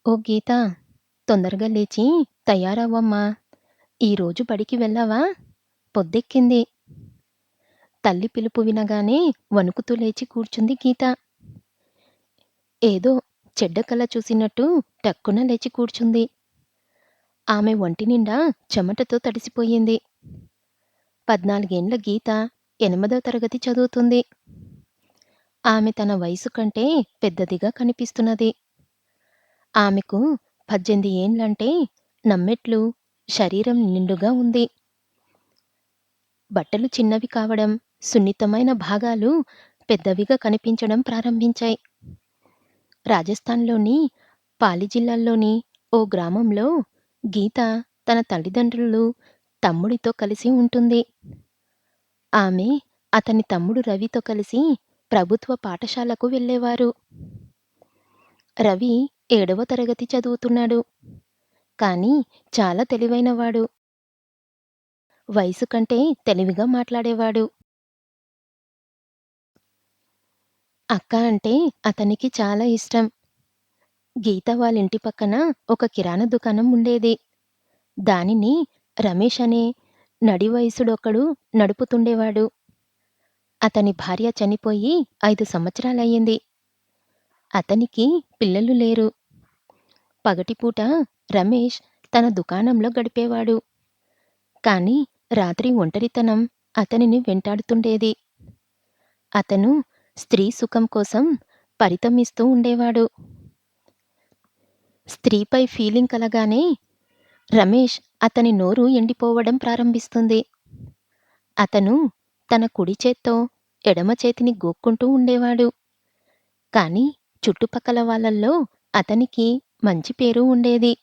ఓ గీత, తొందరగా లేచి తయారవ్వమ్మా. ఈరోజు బడికి వెళ్ళావా? పొద్దెక్కింది. తల్లి పిలుపు వినగానే వణుకుతూ లేచి కూర్చుంది గీత. ఏదో చెడ్డ కల చూసినట్టు టక్కున లేచి కూర్చుంది. ఆమె ఒంటి నిండా చెమటతో తడిసిపోయింది. 14 గీత 8వ తరగతి చదువుతుంది. ఆమె తన వయసు కంటే పెద్దదిగా కనిపిస్తున్నది. ఆమెకు 18 ఏండ్లంటే నమ్మెట్లు. శరీరం నిండుగా ఉంది. బట్టలు చిన్నవి కావడం, సున్నితమైన భాగాలు పెద్దవిగా కనిపించడం ప్రారంభించాయి. రాజస్థాన్‌లోని పాలి జిల్లాలోని ఓ గ్రామంలో గీత తన తల్లిదండ్రులు, తమ్ముడితో కలిసి ఉంటుంది. ఆమె అతని తమ్ముడు రవితో కలిసి ప్రభుత్వ పాఠశాలకు వెళ్ళేవారు. రవి 7వ తరగతి చదువుతున్నాడు. కానీ చాలా తెలివైనవాడు. వయసు కంటే తెలివిగా మాట్లాడేవాడు. అక్క అంటే అతనికి చాలా ఇష్టం. గీత వాళ్ళింటి పక్కన ఒక కిరాణా దుకాణం ఉండేది. దానిని రమేష్ అనే నడి వయసుడొకడు నడుపుతుండేవాడు. అతని భార్య చనిపోయి 5 సంవత్సరాలయ్యింది. అతనికి పిల్లలు లేరు. పగటిపూట రమేష్ తన దుకాణంలో గడిపేవాడు. కానీ రాత్రి ఒంటరితనం అతనిని వెంటాడుతుండేది. అతను స్త్రీ సుఖం కోసం పరితమిస్తూ ఉండేవాడు. స్త్రీపై ఫీలింగ్ కలగానే రమేష్ అతని నోరు ఎండిపోవడం ప్రారంభిస్తుంది. అతను తన కుడి చేత్తో ఎడమ చేతిని గోక్కుంటూ ఉండేవాడు. కానీ చుట్టుపక్కల వాళ్ళల్లో అతనికి మంచి పేరు ఉండేది.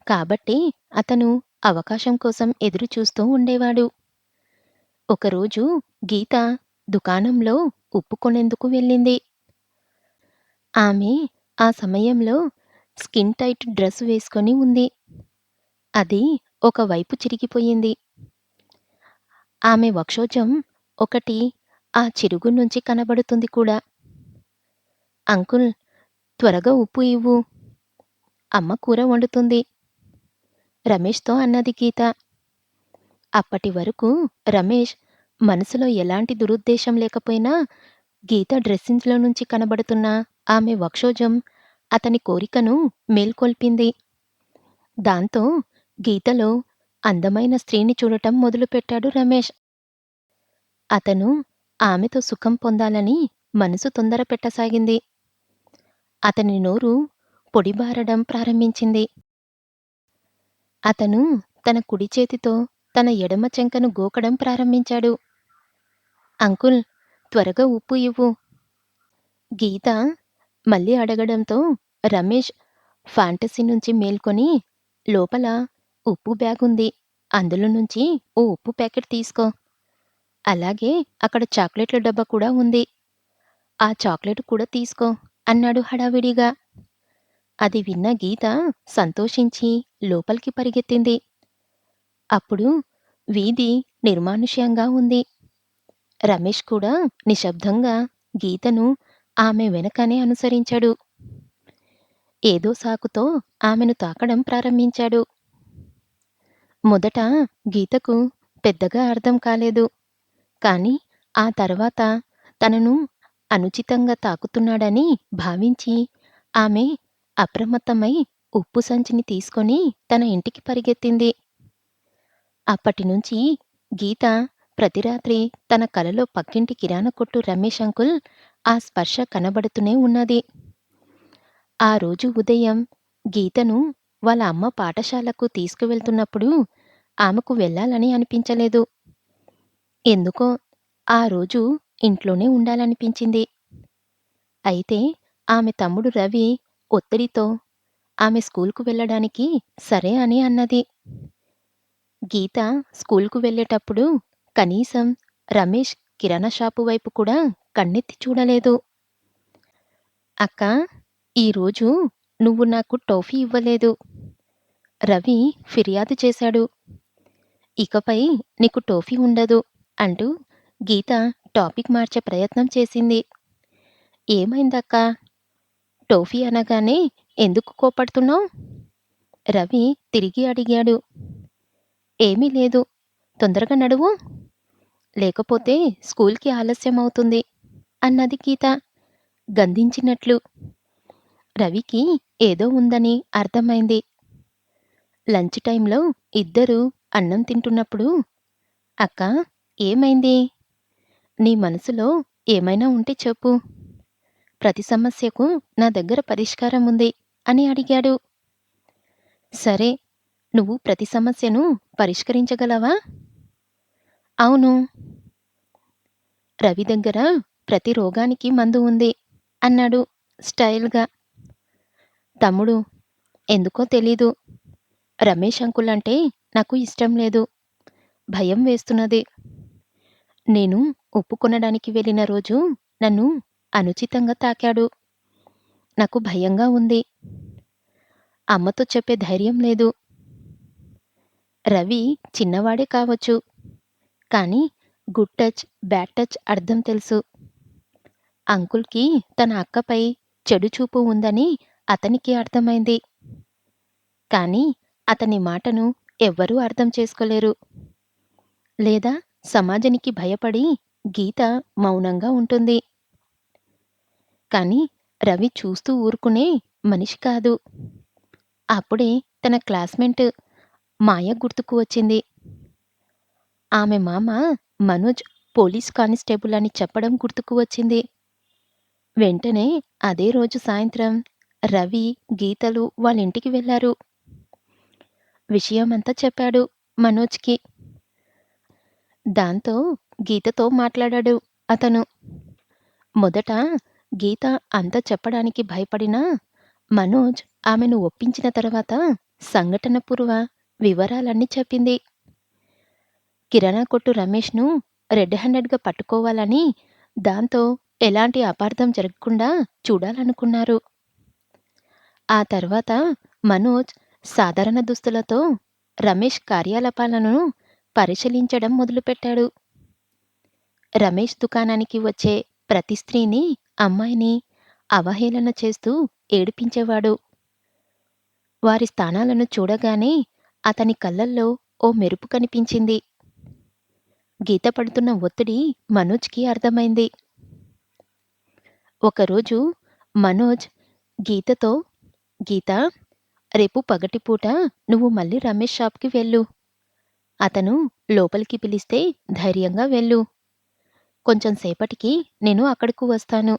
కాబట్టి అతను అవకాశం కోసం ఎదురు చూస్తూ ఉండేవాడు. ఒకరోజు గీత దుకాణంలో ఉప్పు కొనేందుకు వెళ్ళింది. ఆమె ఆ సమయంలో స్కిన్ టైట్ డ్రెస్ వేసుకొని ఉంది. అది ఒకవైపు చిరిగిపోయింది. ఆమె వక్షోజం ఒకటి ఆ చిరుగు నుంచి కనబడుతుంది కూడా. అంకుల్, త్వరగా ఉప్పు ఇవ్వు. అమ్మ కూర వండుతుంది. రమేష్‌తో అన్నది గీత. అప్పటి వరకు రమేష్ మనసులో ఎలాంటి దురుద్దేశం లేకపోయినా గీత డ్రెస్సింగ్స్‌లో నుంచి కనబడుతున్న ఆమె వక్షోజం అతని కోరికను మేల్కొల్పింది. దాంతో గీతలో అందమైన స్త్రీని చూడటం మొదలుపెట్టాడు రమేష్. అతను ఆమెతో సుఖం పొందాలని మనసు తొందర పెట్టసాగింది. అతని నోరు పొడిబారడం ప్రారంభించింది. అతను తన కుడి చేతితో తన ఎడమ చెంకను గోకడం ప్రారంభించాడు. అంకుల్, త్వరగా ఉప్పు ఇవ్వు. గీత మళ్ళీ అడగడంతో రమేష్ ఫాంటసీ నుంచి మేల్కొని, లోపల ఉప్పు బ్యాగుంది. అందులో నుంచి ఓ ఉప్పు ప్యాకెట్ తీసుకో. అలాగే అక్కడ చాక్లెట్ల డబ్బా కూడా ఉంది. ఆ చాక్లెట్ కూడా తీసుకో అన్నాడు హడావిడిగా. అది విన్న గీత సంతోషించి లోపలికి పరిగెత్తింది. అప్పుడు వీధి నిర్మానుష్యంగా ఉంది. రమేష్ కూడా నిశ్శబ్దంగా గీతను ఆమె వెనకనే అనుసరించాడు. ఏదో సాకుతో ఆమెను తాకడం ప్రారంభించాడు. మొదట గీతకు పెద్దగా అర్థం కాలేదు. కానీ ఆ తర్వాత తనను అనుచితంగా తాకుతున్నాడని భావించి ఆమె అప్రమత్తమై ఉప్పు సంచిని తీసుకొని తన ఇంటికి పరిగెత్తింది. అప్పటినుంచి గీత ప్రతి రాత్రి తన కలలో పక్కింటి కిరాణా కొట్టు రమేష్ అంకుల్ ఆ స్పర్శ కనబడుతూనే ఉన్నది. ఆ రోజు ఉదయం గీతను వాళ్ళ అమ్మ పాఠశాలకు తీసుకువెళ్తున్నప్పుడు ఆమెకు వెళ్ళాలని అనిపించలేదు. ఎందుకో ఆ రోజు ఇంట్లోనే ఉండాలనిపించింది. అయితే ఆమె తమ్ముడు రవి ఒత్తిడితో ఆమె స్కూలుకు వెళ్ళడానికి సరే అని అన్నది. గీత స్కూలుకు వెళ్ళేటప్పుడు కనీసం రమేష్ కిరాణా షాపు వైపు కూడా కన్నెత్తి చూడలేదు. అక్కా, ఈరోజు నువ్వు నాకు టోఫీ ఇవ్వలేదు. రవి ఫిర్యాదు చేశాడు. ఇకపై నీకు టోఫీ ఉండదు అంటూ గీత టాపిక్ మార్చే ప్రయత్నం చేసింది. ఏమైందక్కా? టోఫీ అనగానే ఎందుకు కోపడుతున్నావు? రవి తిరిగి అడిగాడు. ఏమీ లేదు. తొందరగా నడువు. లేకపోతే స్కూల్‌కి ఆలస్యమవుతుంది అన్నది గీత గద్దించినట్లు. రవికి ఏదో ఉందని అర్థమైంది. లంచ్ టైంలో ఇద్దరూ అన్నం తింటున్నప్పుడు, అక్కా, ఏమైంది? నీ మనసులో ఏమైనా ఉంటే చెప్పు. ప్రతి సమస్యకు నా దగ్గర పరిష్కారం ఉంది అని అడిగాడు. సరే, నువ్వు ప్రతి సమస్యను పరిష్కరించగలవా? అవును. రవి దగ్గర ప్రతి రోగానికి మందు ఉంది అన్నాడు స్టైల్‌గా. తమ్ముడు, ఎందుకో తెలీదు. రమేష్ అంకుల్ అంటే నాకు ఇష్టం లేదు. భయం వేస్తున్నది. నేను ఉప్పు కొనడానికి వెళ్ళిన రోజు నన్ను అనుచితంగా తాకాడు. నాకు భయంగా ఉంది. అమ్మతో చెప్పే ధైర్యం లేదు. రవి చిన్నవాడే కావచ్చు. కానీ గుడ్ టచ్, బ్యాడ్ టచ్ అర్థం తెలుసు. అంకుల్‌కి తన అక్కపై చెడు చూపు ఉందని అతనికి అర్థమైంది. కానీ అతని మాటను ఎవ్వరూ అర్థం చేసుకోలేరు. లేదా సమాజానికి భయపడి గీత మౌనంగా ఉంటుంది. కానీ రవి చూస్తూ ఊరుకునే మనిషి కాదు. అప్పుడే తన క్లాస్‌మేట్ మాయ గుర్తుకు వచ్చింది. ఆమె మామ మనోజ్ పోలీస్ కానిస్టేబుల్ అని చెప్పడం గుర్తుకు వచ్చింది. వెంటనే అదే రోజు సాయంత్రం రవి, గీతలు వాళ్ళింటికి వెళ్లారు. విషయమంతా చెప్పాడు మనోజ్‌కి. దాంతో గీతతో మాట్లాడాడు అతను. మొదట గీత అంతా చెప్పడానికి భయపడినా, మనోజ్ ఆమెను ఒప్పించిన తర్వాత సంఘటన పూర్వ వివరాలన్నీ చెప్పింది. కిరాణా కొట్టు రమేష్‌ను రెడ్ హ్యాండెడ్‌గా పట్టుకోవాలని, దాంతో ఎలాంటి అపార్థం జరగకుండా చూడాలనుకున్నారు. ఆ తర్వాత మనోజ్ సాధారణ దుస్తులతో రమేష్ కార్యకలాపాలను పరిశీలించడం మొదలుపెట్టాడు. రమేష్ దుకాణానికి వచ్చే ప్రతి స్త్రీని, అమ్మాయిని అవహేళన చేస్తూ ఏడిపించేవాడు. వారి స్థానాలను చూడగానే అతని కళ్ళల్లో ఓ మెరుపు కనిపించింది. గీత పడుతున్న ఒత్తిడి మనోజ్‌కి అర్థమైంది. ఒకరోజు మనోజ్ గీతతో, గీతా, రేపు పగటిపూట నువ్వు మళ్ళీ రమేష్ షాప్‌కి వెళ్ళు. అతను లోపలికి పిలిస్తే ధైర్యంగా వెళ్ళు. కొంచెం సేపటికి నేను అక్కడకు వస్తాను.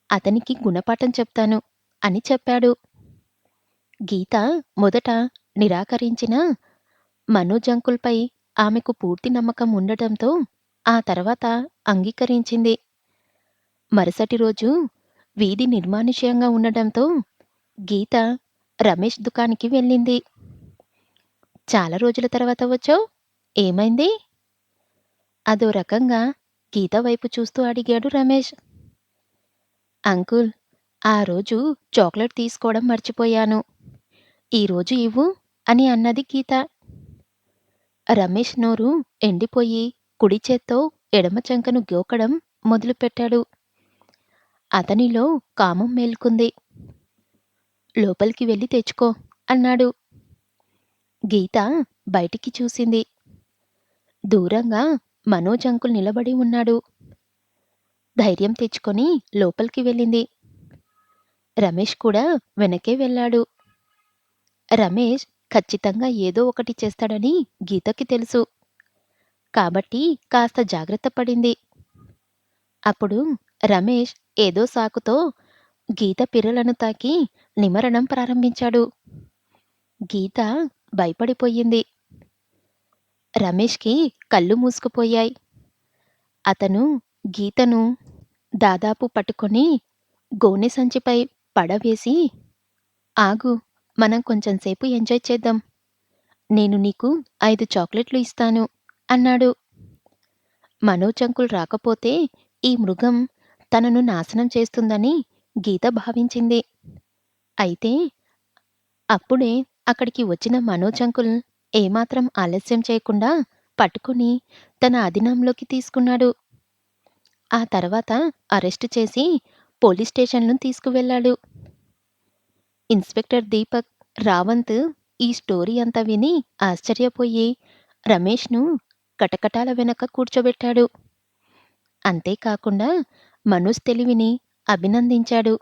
అతనికి గుణపాఠం చెప్తాను అని చెప్పాడు. గీత మొదట నిరాకరించినా, మనోజ్ అంకుల్‌పై ఆమెకు పూర్తి నమ్మకం ఉండటంతో ఆ తర్వాత అంగీకరించింది. మరుసటి రోజు వీధి నిర్మానుష్యంగా ఉండటంతో గీత రమేష్ దుకాణానికి వెళ్ళింది. చాలా రోజుల తర్వాత వచ్చావు. ఏమైంది? అదో రకంగా గీత వైపు చూస్తూ అడిగాడు రమేష్. అంకుల్, ఆ రోజు చాక్లెట్ తీసుకోవడం మర్చిపోయాను. ఈరోజు ఇవ్వు అని అన్నది గీత. రమేష్ నోరు ఎండిపోయి కుడి చేత్తో ఎడమ చంకను గోకడం మొదలుపెట్టాడు. అతనిలో కామం మేల్కొంది. లోపలికి వెళ్ళి తెచ్చుకో అన్నాడు. గీత బయటికి చూసింది. దూరంగా మనోజ్ అంకుల్ నిలబడి ఉన్నాడు. ధైర్యం తెచ్చుకొని లోపలికి వెళ్ళింది. రమేష్ కూడా వెనకే వెళ్ళాడు. రమేష్ ఖచ్చితంగా ఏదో ఒకటి చేస్తాడని గీతకి తెలుసు. కాబట్టి కాస్త జాగ్రత్త పడింది. అప్పుడు రమేష్ ఏదో సాకుతో గీత పిర్రలను తాకి నిమరడం ప్రారంభించాడు. గీత భయపడిపోయింది. రమేష్‌కి కళ్ళు మూసుకుపోయాయి. అతను గీతను దాదాపు పట్టుకొని గోనె సంచిపై పడవేసి, ఆగు, మనం కొంచెం సేపు ఎంజాయ్ చేద్దాం. నేను నీకు 5 చాక్లెట్లు ఇస్తాను అన్నాడు. మనోజ్ అంకుల్ రాకపోతే ఈ మృగం తనను నాశనం చేస్తుందని గీత భావించింది. అయితే అప్పుడే అక్కడికి వచ్చిన మనోజ్ అంకుల్ ఏమాత్రం ఆలస్యం చేయకుండా పట్టుకుని తన అధీనంలోకి తీసుకున్నాడు. ఆ తర్వాత అరెస్టు చేసి పోలీస్ స్టేషన్‌లో తీసుకువెళ్ళాడు. ఇన్స్‌పెక్టర్ దీపక్ రావంత్ ఈ స్టోరీ అంతా విని ఆశ్చర్యపోయి రమేష్‌ను కటకటాల వెనక కూర్చోబెట్టాడు. అంతేకాకుండా మనోజ్ తెలివిని అభినందించాడు.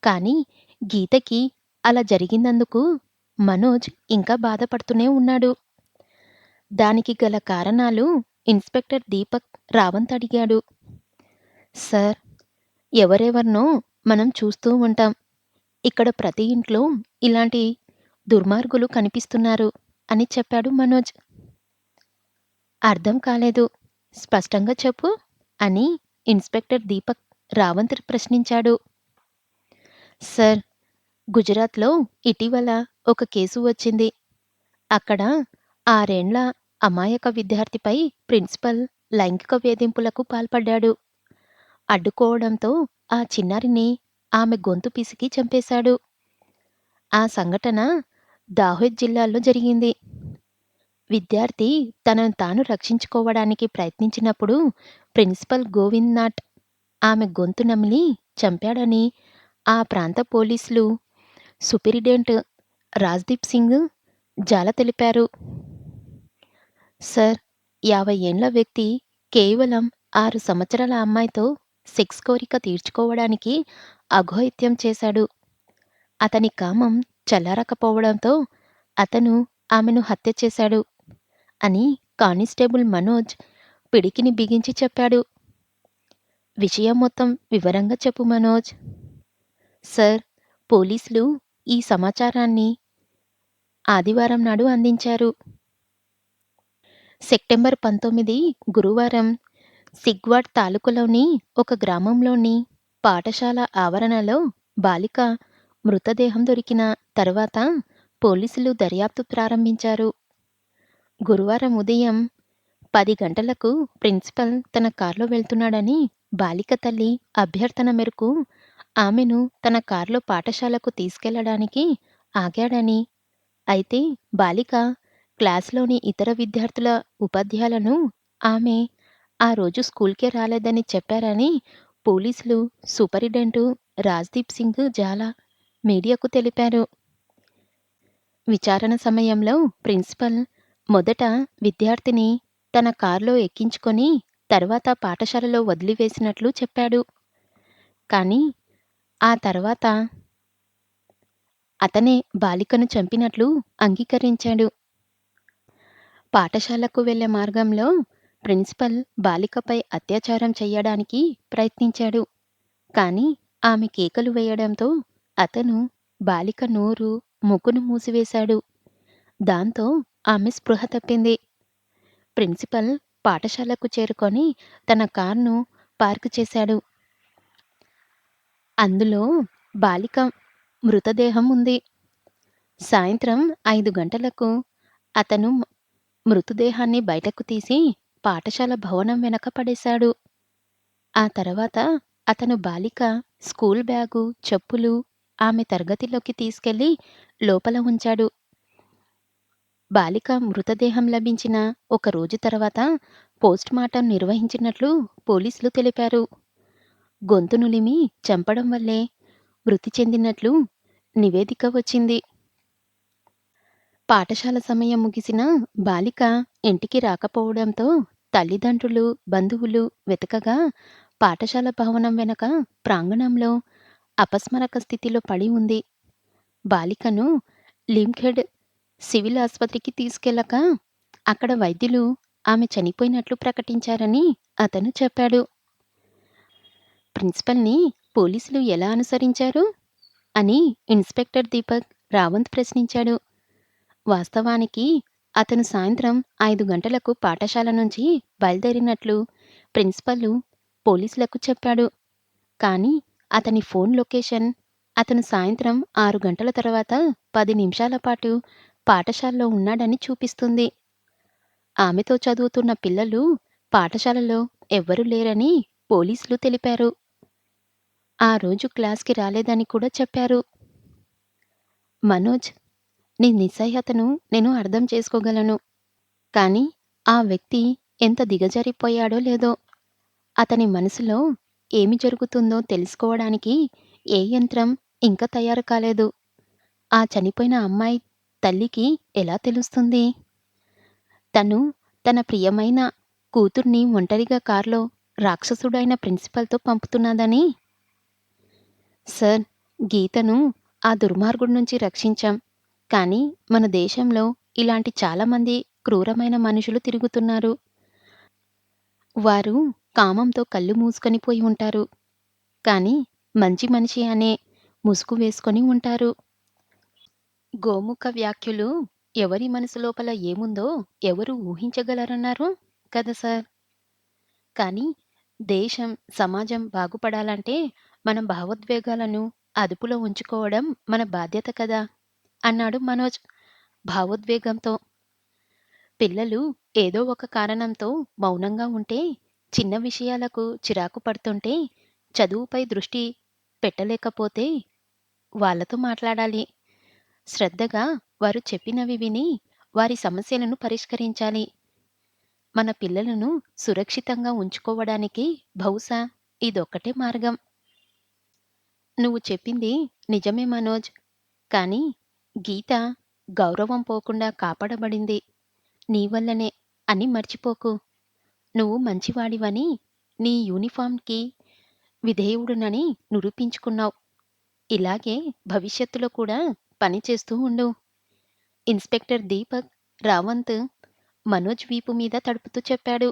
కానీ గీతకి అలా జరిగినందుకు మనోజ్ ఇంకా బాధపడుతూనే ఉన్నాడు. దానికి గల కారణాలు ఇన్స్‌పెక్టర్ దీపక్ రావంత్ అడిగాడు. సార్, ఎవరెవరినో మనం చూస్తూ ఉంటాం. ఇక్కడ ప్రతి ఇంట్లో ఇలాంటి దుర్మార్గులు కనిపిస్తున్నారు అని చెప్పాడు మనోజ్. అర్థం కాలేదు. స్పష్టంగా చెప్పు అని ఇన్స్‌పెక్టర్ దీపక్ రావంత్ ప్రశ్నించాడు. సార్, గుజరాత్‌లో ఇటీవల ఒక కేసు వచ్చింది. అక్కడ 6 ఏండ్ల అమాయక విద్యార్థిపై ప్రిన్సిపల్ లైంగిక వేధింపులకు పాల్పడ్డాడు. అడ్డుకోవడంతో ఆ చిన్నారిని ఆమె గొంతు పిసికి చంపేశాడు. ఆ సంఘటన దాహోద్ జిల్లాలో జరిగింది. విద్యార్థి తనను తాను రక్షించుకోవడానికి ప్రయత్నించినప్పుడు ప్రిన్సిపల్ గోవింద్ నాట్ ఆమె గొంతు నమిలి చంపాడని ఆ ప్రాంత పోలీసులు సూపరింటెండెంట్ రాజ్‌దీప్ సింగ్ జాలా తెలిపారు. సార్, 50 ఏండ్ల వ్యక్తి కేవలం 6 సంవత్సరాల అమ్మాయితో సెక్స్ కోరిక తీర్చుకోవడానికి అఘాయిత్యం చేశాడు. అతని కామం చల్లారకపోవడంతో అతను ఆమెను హత్య చేశాడు అని కానిస్టేబుల్ మనోజ్ పిడికిలి బిగించి చెప్పాడు. విషయం మొత్తం వివరంగా చెప్పు మనోజ్. సార్, పోలీసులు ఈ సమాచారాన్ని ఆదివారం నాడు అందించారు. సెప్టెంబర్ 19 గురువారం సిగ్వాడ్ తాలూకాలోని ఒక గ్రామంలోని పాఠశాల ఆవరణలో బాలిక మృతదేహం దొరికిన తర్వాత పోలీసులు దర్యాప్తు ప్రారంభించారు. గురువారం ఉదయం 10 గంటలకు ప్రిన్సిపల్ తన కారులో వెళ్తున్నాడని బాలిక తల్లి అభ్యర్థన మేరకు ఆమెను తన కారులో పాఠశాలకు తీసుకెళ్లడానికి ఆగాడని, అయితే బాలిక క్లాస్‌లోని ఇతర విద్యార్థుల ఉపాధ్యాయులను ఆమె ఆ రోజు స్కూల్‌కే రాలేదని చెప్పారని పోలీసులు సూపరింటెండెంట్ రాజ్‌దీప్ సింగ్ జాలా మీడియాకు తెలిపారు. విచారణ సమయంలో ప్రిన్సిపల్ మొదట విద్యార్థిని తన కారులో ఎక్కించుకొని తర్వాత పాఠశాలలో వదిలివేసినట్లు చెప్పాడు. కానీ ఆ తర్వాత అతనే బాలికను చంపినట్లు అంగీకరించాడు. పాఠశాలకు వెళ్లే మార్గంలో ప్రిన్సిపల్ బాలికపై అత్యాచారం చేయడానికి ప్రయత్నించాడు. కానీ ఆమె కేకలు వేయడంతో అతను బాలిక నోరు, ముక్కును మూసివేశాడు. దాంతో ఆమె స్పృహ తప్పింది. ప్రిన్సిపల్ పాఠశాలకు చేరుకొని తన కారును పార్క్ చేశాడు. అందులో బాలిక మృతదేహం ఉంది. సాయంత్రం 5 గంటలకు అతను మృతదేహాన్ని బయటకు తీసి పాఠశాల భవనం వెనక పడేశాడు. ఆ తర్వాత అతను బాలిక స్కూల్ బ్యాగు, చెప్పులు ఆమె తరగతిలోకి తీసుకెళ్లి లోపల ఉంచాడు. బాలిక మృతదేహం లభించిన ఒక రోజు తర్వాత పోస్ట్‌మార్టం నిర్వహించినట్లు పోలీసులు తెలిపారు. గొంతు నులిమి చంపడం వల్లే మృతి చెందినట్లు నివేదిక వచ్చింది. పాఠశాల సమయం ముగిసినా బాలిక ఇంటికి రాకపోవడంతో తల్లిదండ్రులు, బంధువులు వెతకగా పాఠశాల భవనం వెనక ప్రాంగణంలో అపస్మారక స్థితిలో పడి ఉంది. బాలికను లింక్‌హెడ్ సివిల్ ఆస్పత్రికి తీసుకెళ్లగా అక్కడ వైద్యులు ఆమె చనిపోయినట్లు ప్రకటించారని అతను చెప్పాడు. ప్రిన్సిపల్‌ని పోలీసులు ఎలా అనుసరించారు అని ఇన్స్‌పెక్టర్ దీపక్ రావంత్ ప్రశ్నించాడు. వాస్తవానికి అతను సాయంత్రం 5 గంటలకు పాఠశాల నుంచి బయలుదేరినట్లు ప్రిన్సిపల్ పోలీసులకు చెప్పాడు. కానీ అతని ఫోన్ లొకేషన్ అతను సాయంత్రం 6 గంటల తర్వాత 10 నిమిషాల పాటు పాఠశాలలో ఉన్నాడని చూపిస్తుంది. ఆమెతో చదువుతున్న పిల్లలు పాఠశాలలో ఎవ్వరూ లేరని పోలీసులు తెలిపారు. ఆ రోజు క్లాస్‌కి రాలేదని కూడా చెప్పారు. మనోజ్, నీ నిస్సహాయతను నేను అర్థం చేసుకోగలను. కానీ ఆ వ్యక్తి ఎంత దిగజారిపోయాడో లేదో, అతని మనసులో ఏమి జరుగుతుందో తెలుసుకోవడానికి ఏ యంత్రం ఇంకా తయారు కాలేదు. ఆ చనిపోయిన అమ్మాయి తల్లికి ఎలా తెలుస్తుంది? తను తన ప్రియమైన కూతుర్ని ఒంటరిగా కార్‌లో రాక్షసుడైన ప్రిన్సిపల్‌తో పంపుతున్నదని. సార్, గీతను ఆ దుర్మార్గుడి నుంచి రక్షించాం. కానీ మన దేశంలో ఇలాంటి చాలామంది క్రూరమైన మనుషులు తిరుగుతున్నారు. వారు కామంతో కళ్ళు మూసుకొని పోయి ఉంటారు. కానీ మంచి మనిషి అనే ముసుగు వేసుకొని ఉంటారు. గోముఖ వ్యాఖ్యలు ఎవరి మనసు లోపల ఏముందో ఎవరు ఊహించగలరన్నారు కదా సార్. కానీ దేశం, సమాజం బాగుపడాలంటే మన భావోద్వేగాలను అదుపులో ఉంచుకోవడం మన బాధ్యత కదా! అన్నాడు మనోజ్ భావోద్వేగంతో. పిల్లలు ఏదో ఒక కారణంతో మౌనంగా ఉంటే, చిన్న విషయాలకు చిరాకు పడుతుంటే, చదువుపై దృష్టి పెట్టలేకపోతే వాళ్ళతో మాట్లాడాలి. శ్రద్ధగా వారు చెప్పినవి విని వారి సమస్యలను పరిష్కరించాలి. మన పిల్లలను సురక్షితంగా ఉంచుకోవడానికి బహుశా ఇదొక్కటే మార్గం. నువ్వు చెప్పింది నిజమే మనోజ్. కానీ గీత గౌరవం పోకుండా కాపాడబడింది నీ వల్లనే అని మర్చిపోకు. నువ్వు మంచివాడివని, నీ యూనిఫామ్‌కి విధేయుడినని నిరూపించుకున్నావు. ఇలాగే భవిష్యత్తులో కూడా పని చేస్తూ ఉండు. ఇన్స్‌పెక్టర్ దీపక్ రావంత్ మనోజ్ వీపు మీద తడుపుతూ చెప్పాడు.